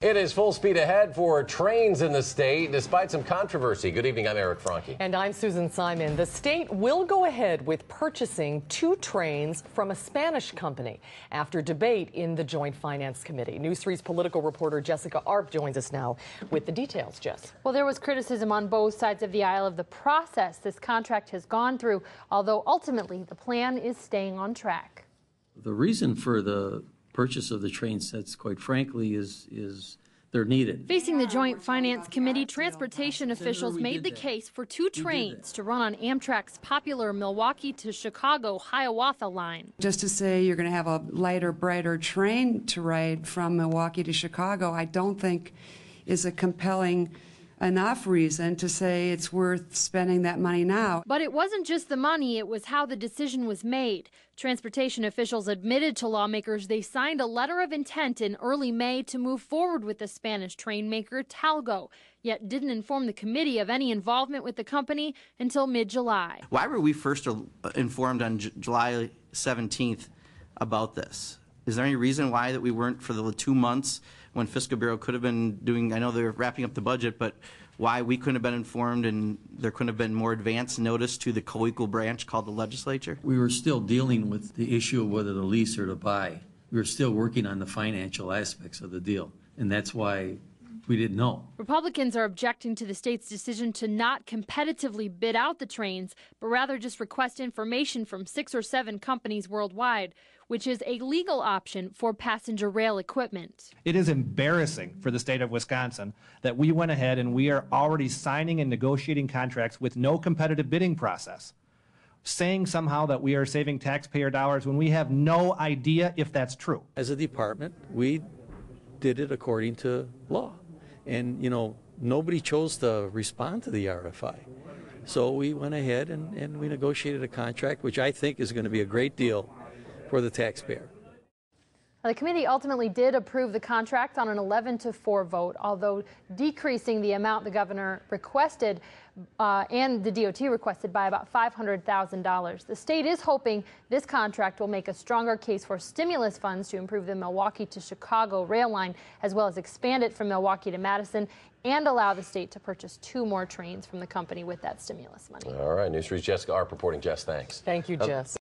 It is full speed ahead for trains in the state, despite some controversy. Good evening, I'm Eric Franke. And I'm Susan Simon. The state will go ahead with purchasing 2 trains from a Spanish company after debate in the Joint Finance Committee. News 3's political reporter Jessica Arp joins us now with the details. Jess. Well, there was criticism on both sides of the aisle of the process this contract has gone through, although ultimately the plan is staying on track. The reason for the purchase of the train sets, quite frankly, is they're needed. Facing the Joint Finance Committee, transportation officials made the case for 2 trains to run on Amtrak's popular Milwaukee to Chicago Hiawatha line. Just to say you're going to have a lighter, brighter train to ride from Milwaukee to Chicago, I don't think is a compelling enough reason to say it's worth spending that money now. But it wasn't just the money, it was how the decision was made. Transportation officials admitted to lawmakers they signed a letter of intent in early May to move forward with the Spanish train maker Talgo, yet didn't inform the committee of any involvement with the company until mid-July. Why were we first informed on July 17th about this? Is there any reason why that we weren't for the 2 months when Fiscal Bureau could have been doing, I know they're wrapping up the budget, but why we couldn't have been informed and there couldn't have been more advance notice to the co-equal branch called the legislature? We were still dealing with the issue of whether to lease or to buy. We were still working on the financial aspects of the deal, and that's why we didn't know. Republicans are objecting to the state's decision to not competitively bid out the trains, but rather just request information from 6 or 7 companies worldwide, which is a legal option for passenger rail equipment. It is embarrassing for the state of Wisconsin that we went ahead and we are already signing and negotiating contracts with no competitive bidding process, saying somehow that we are saving taxpayer dollars when we have no idea if that's true. As a department, we did it according to law. And, nobody chose to respond to the RFI. So we went ahead and we negotiated a contract, which I think is going to be a great deal for the taxpayer. The committee ultimately did approve the contract on an 11-4 vote, although decreasing the amount the governor requested and the DOT requested by about $500,000. The state is hoping this contract will make a stronger case for stimulus funds to improve the Milwaukee to Chicago rail line, as well as expand it from Milwaukee to Madison and allow the state to purchase 2 more trains from the company with that stimulus money. All right, News 3's Jessica Arp reporting. Jess, thanks. Thank you, Jess.